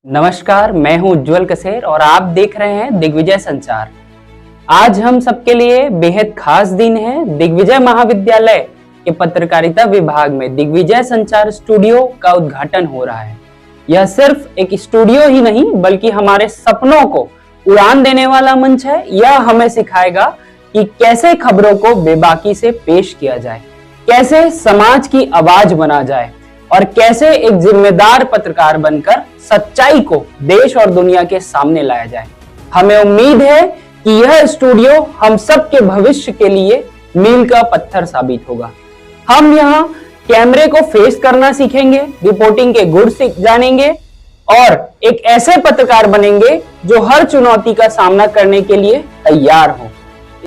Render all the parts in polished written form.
नमस्कार, मैं हूं उज्जवल कसेर और आप देख रहे हैं दिग्विजय संचार। आज हम सबके लिए बेहद खास दिन है। दिग्विजय महाविद्यालय के पत्रकारिता विभाग में दिग्विजय संचार स्टूडियो का उद्घाटन हो रहा है। यह सिर्फ एक स्टूडियो ही नहीं बल्कि हमारे सपनों को उड़ान देने वाला मंच है। यह हमें सिखाएगा कि कैसे खबरों को बेबाकी से पेश किया जाए, कैसे समाज की आवाज बना जाए और कैसे एक जिम्मेदार पत्रकार बनकर सच्चाई को देश और दुनिया के सामने लाया जाए। हमें उम्मीद है कि यह स्टूडियो हम सब के भविष्य के लिए मील का पत्थर साबित होगा। हम यहाँ कैमरे को फेस करना सीखेंगे, रिपोर्टिंग के गुण जानेंगे और एक ऐसे पत्रकार बनेंगे जो हर चुनौती का सामना करने के लिए तैयार हो।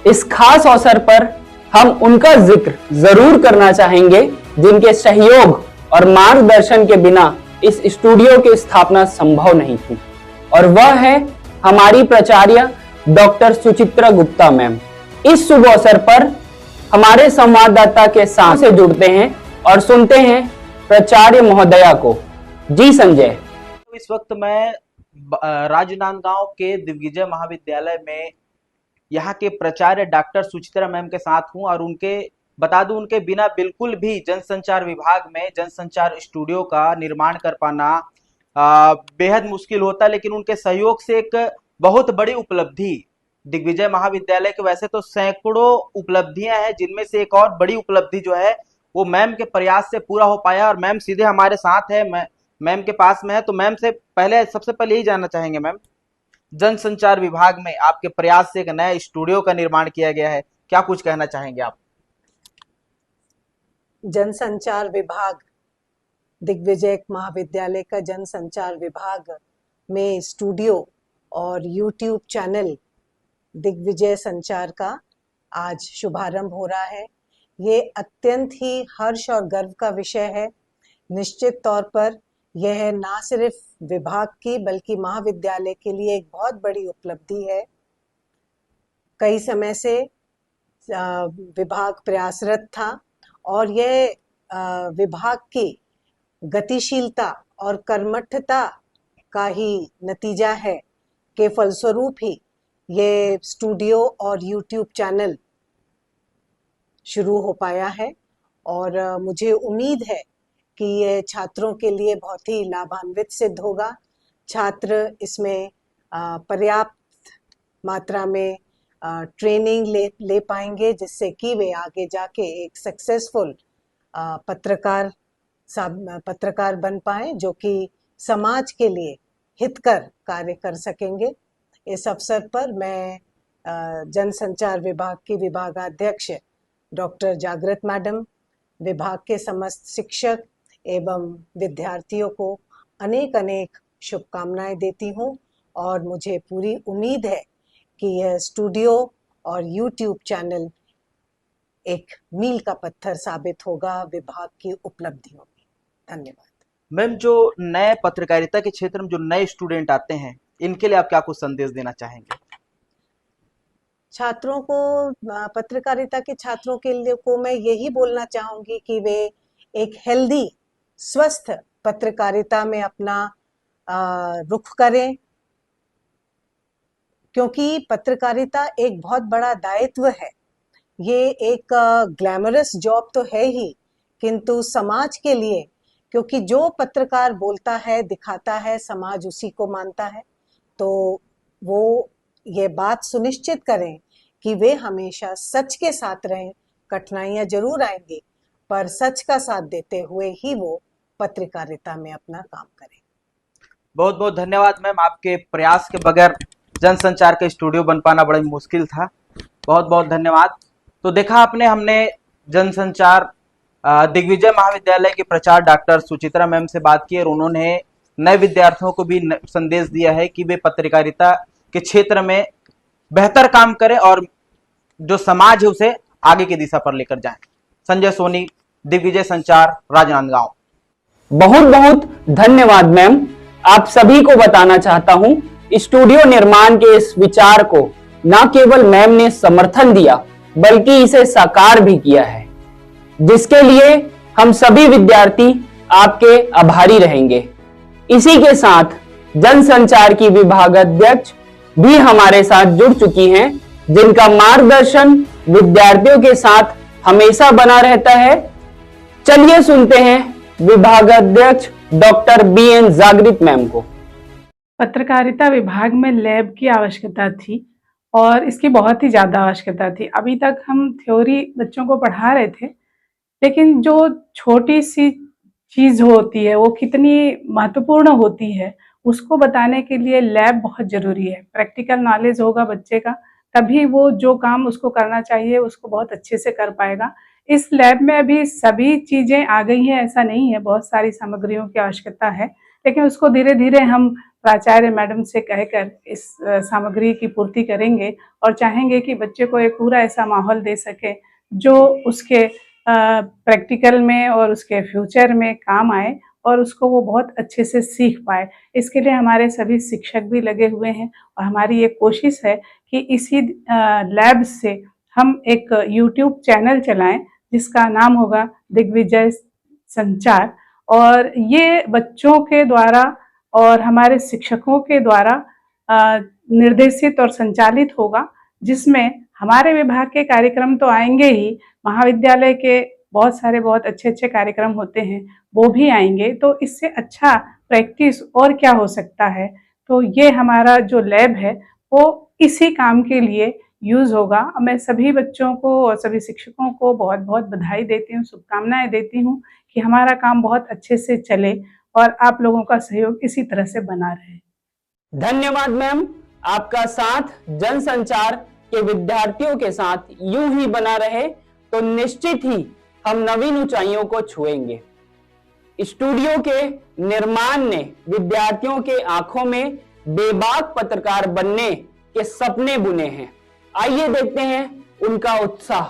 इस खास अवसर पर हम उनका जिक्र जरूर करना चाहेंगे जिनके सहयोग और मार्गदर्शन के बिना इस स्टूडियो की स्थापना संभव नहीं थी, और वह है हमारी प्राचार्य डॉक्टर सुचित्रा गुप्ता मैम। इस शुभ अवसर पर हमारे संवाददाता के साथ से जुड़ते हैं और सुनते हैं प्राचार्य महोदया को। जी संजय। इस वक्त मैं राजनांदगांव के दिग्विजय महाविद्यालय में यहाँ के प्राचार्य डॉक्टर सुचित्रा मैम के साथ हूँ और बता दूं उनके बिना बिल्कुल भी जनसंचार विभाग में जनसंचार स्टूडियो का निर्माण कर पाना बेहद मुश्किल होता, लेकिन उनके सहयोग से एक बहुत बड़ी उपलब्धि दिग्विजय महाविद्यालय के, वैसे तो सैकड़ों उपलब्धियां हैं जिनमें से एक और बड़ी उपलब्धि जो है वो मैम के प्रयास से पूरा हो पाया। और मैम सीधे हमारे साथ है, मैम के पास में है, तो मैम से सबसे पहले यही जानना चाहेंगे मैम, जनसंचार विभाग में आपके प्रयास से एक नया स्टूडियो का निर्माण किया गया है, क्या कुछ कहना चाहेंगे आप? जनसंचार विभाग, दिग्विजय महाविद्यालय का जनसंचार विभाग में स्टूडियो और यूट्यूब चैनल दिग्विजय संचार का आज शुभारंभ हो रहा है। ये अत्यंत ही हर्ष और गर्व का विषय है। निश्चित तौर पर यह ना सिर्फ विभाग की बल्कि महाविद्यालय के लिए एक बहुत बड़ी उपलब्धि है। कई समय से विभाग प्रयासरत था और यह विभाग की गतिशीलता और कर्मठता का ही नतीजा है के फलस्वरूप ही ये स्टूडियो और यूट्यूब चैनल शुरू हो पाया है। और मुझे उम्मीद है कि ये छात्रों के लिए बहुत ही लाभान्वित सिद्ध होगा। छात्र इसमें पर्याप्त मात्रा में ट्रेनिंग ले पाएंगे जिससे कि वे आगे जाके एक सक्सेसफुल पत्रकार बन पाए जो कि समाज के लिए हितकर कार्य कर सकेंगे। इस अवसर पर मैं जनसंचार विभाग की विभागाध्यक्ष डॉक्टर जागृत मैडम, विभाग के समस्त शिक्षक एवं विद्यार्थियों को अनेक शुभकामनाएं देती हूँ और मुझे पूरी उम्मीद है कि यह स्टूडियो और यूट्यूब चैनल एक मील का पत्थर साबित होगा विभाग की उपलब्धियों में। धन्यवाद मैम। जो नए पत्रकारिता के क्षेत्र में जो नए स्टूडेंट आते हैं, इनके लिए आप क्या कुछ संदेश देना चाहेंगे? छात्रों को, पत्रकारिता के छात्रों के लिए को मैं यही बोलना चाहूंगी कि वे एक हेल्दी, स्वस्थ पत्रकारिता में अपना रुख करें, क्योंकि पत्रकारिता एक बहुत बड़ा दायित्व है। ये एक ग्लैमरस जॉब तो है ही, किंतु समाज के लिए, क्योंकि जो पत्रकार बोलता है, दिखाता है, समाज उसी को मानता है, तो वो ये बात सुनिश्चित करें कि वे हमेशा सच के साथ रहें। कठिनाइयां जरूर आएंगी पर सच का साथ देते हुए ही वो पत्रकारिता में अपना काम करें। बहुत बहुत धन्यवाद मैम। आपके प्रयास के बगैर जनसंचार का स्टूडियो बन पाना बड़ा मुश्किल था। बहुत बहुत धन्यवाद। तो देखा आपने, हमने जनसंचार दिग्विजय महाविद्यालय के प्राचार्य डॉक्टर सुचित्रा मैम से बात की और उन्होंने नए विद्यार्थियों को भी संदेश दिया है कि वे पत्रकारिता के क्षेत्र में बेहतर काम करें और जो समाज है उसे आगे की दिशा पर लेकर जाएं। संजय सोनी, दिग्विजय संचार, राजनांदगांव। बहुत बहुत धन्यवाद मैम। आप सभी को बताना चाहता हूं, स्टूडियो निर्माण के इस विचार को न केवल मैम ने समर्थन दिया बल्कि इसे साकार भी किया है, जिसके लिए हम सभी विद्यार्थी आपके आभारी रहेंगे। इसी के साथ जनसंचार की विभागाध्यक्ष भी हमारे साथ जुड़ चुकी हैं, जिनका मार्गदर्शन विद्यार्थियों के साथ हमेशा बना रहता है। चलिए सुनते हैं विभागाध्यक्ष डॉक्टर BN जागृत मैम को। पत्रकारिता विभाग में लैब की आवश्यकता थी और इसकी बहुत ही ज़्यादा आवश्यकता थी। अभी तक हम थ्योरी बच्चों को पढ़ा रहे थे, लेकिन जो छोटी सी चीज़ होती है वो कितनी महत्वपूर्ण होती है उसको बताने के लिए लैब बहुत ज़रूरी है। प्रैक्टिकल नॉलेज होगा बच्चे का, तभी वो जो काम उसको करना चाहिए उसको बहुत अच्छे से कर पाएगा। इस लैब में अभी सभी चीज़ें आ गई हैं ऐसा नहीं है, बहुत सारी सामग्रियों की आवश्यकता है, लेकिन उसको धीरे धीरे हम प्राचार्य मैडम से कहकर इस सामग्री की पूर्ति करेंगे और चाहेंगे कि बच्चे को एक पूरा ऐसा माहौल दे सके जो उसके प्रैक्टिकल में और उसके फ्यूचर में काम आए और उसको वो बहुत अच्छे से सीख पाए। इसके लिए हमारे सभी शिक्षक भी लगे हुए हैं और हमारी ये कोशिश है कि इसी लैब से हम एक YouTube चैनल चलाएं जिसका नाम होगा दिग्विजय संचार, और ये बच्चों के द्वारा और हमारे शिक्षकों के द्वारा निर्देशित और संचालित होगा, जिसमें हमारे विभाग के कार्यक्रम तो आएंगे ही, महाविद्यालय के बहुत अच्छे कार्यक्रम होते हैं वो भी आएंगे। तो इससे अच्छा प्रैक्टिस और क्या हो सकता है। तो ये हमारा जो लैब है वो इसी काम के लिए यूज़ होगा। मैं सभी बच्चों को और सभी शिक्षकों को बहुत बहुत बधाई देती हूँ, शुभकामनाएं देती हूँ कि हमारा काम बहुत अच्छे से चले और आप लोगों का सहयोग इसी तरह से बना रहे। धन्यवाद मैम, आपका साथ जनसंचार के विद्यार्थियों के साथ यूं ही बना रहे तो निश्चित ही हम नवीन ऊंचाइयों को छुएंगे। स्टूडियो के निर्माण ने विद्यार्थियों के आंखों में बेबाक पत्रकार बनने के सपने बुने हैं। आइए देखते हैं उनका उत्साह।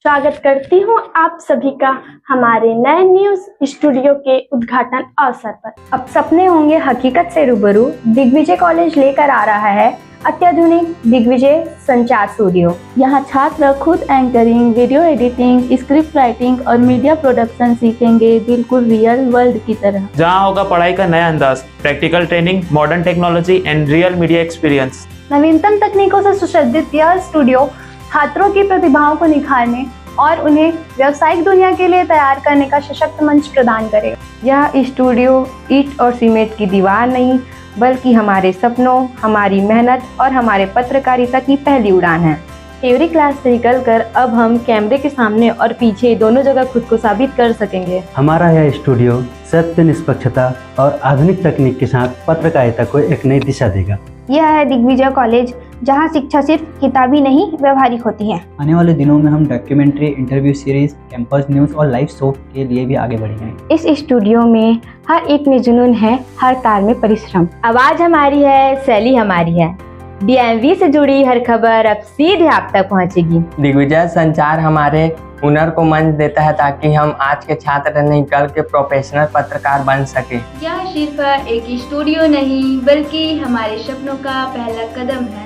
स्वागत करती हूँ आप सभी का हमारे नए न्यूज स्टूडियो के उद्घाटन अवसर पर। अब सपने होंगे हकीकत से रूबरू, दिग्विजय कॉलेज लेकर आ रहा है अत्याधुनिक दिग्विजय संचार स्टूडियो। यहाँ छात्र खुद anchoring, video editing, script writing और मीडिया प्रोडक्शन सीखेंगे, बिल्कुल रियल वर्ल्ड की तरह। जहाँ होगा पढ़ाई का नया अंदाज, practical training, modern technology and real media experience. नवीनतम तकनीकों से सुसज्जित यह स्टूडियो छात्रों की प्रतिभाओं को निखारने और उन्हें व्यावसायिक दुनिया के लिए तैयार करने का सशक्त मंच प्रदान करेगा। यह स्टूडियो ईंट और सीमेंट की दीवार नहीं, बल्कि हमारे सपनों, हमारी मेहनत और हमारे पत्रकारिता की पहली उड़ान है। थ्योरी क्लास से निकलकर अब हम कैमरे के सामने और पीछे दोनों जगह खुद को साबित कर सकेंगे। हमारा यह स्टूडियो सत्य, निष्पक्षता और आधुनिक तकनीक के साथ पत्रकारिता को एक नई दिशा देगा। यह है दिग्विजय कॉलेज, जहां शिक्षा सिर्फ किताबी नहीं व्यवहारिक होती है। आने वाले दिनों में हम documentary, interview series, campus news और लाइव शो के लिए भी आगे बढ़ेंगे। इस स्टूडियो में हर एक में जुनून है, हर तार में परिश्रम। आवाज हमारी है, शैली हमारी है। DMV से जुड़ी हर खबर अब सीधे आप तक पहुंचेगी। दिग्विजय संचार हमारे हुनर को मंच देता है ताकि हम आज के छात्र निकल के प्रोफेशनल पत्रकार बन सके। यह सिर्फ एक स्टूडियो नहीं बल्कि हमारे सपनों का पहला कदम है।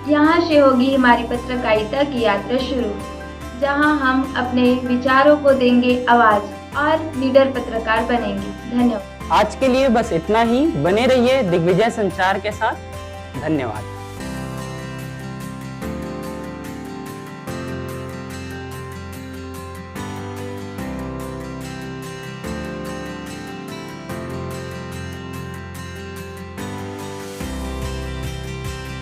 यहाँ से होगी हमारी पत्रकारिता की यात्रा शुरू, जहाँ हम अपने विचारों को देंगे आवाज और लीडर पत्रकार बनेंगे। धन्यवाद। आज के लिए बस इतना ही। बने रहिए दिग्विजय संचार के साथ। धन्यवाद।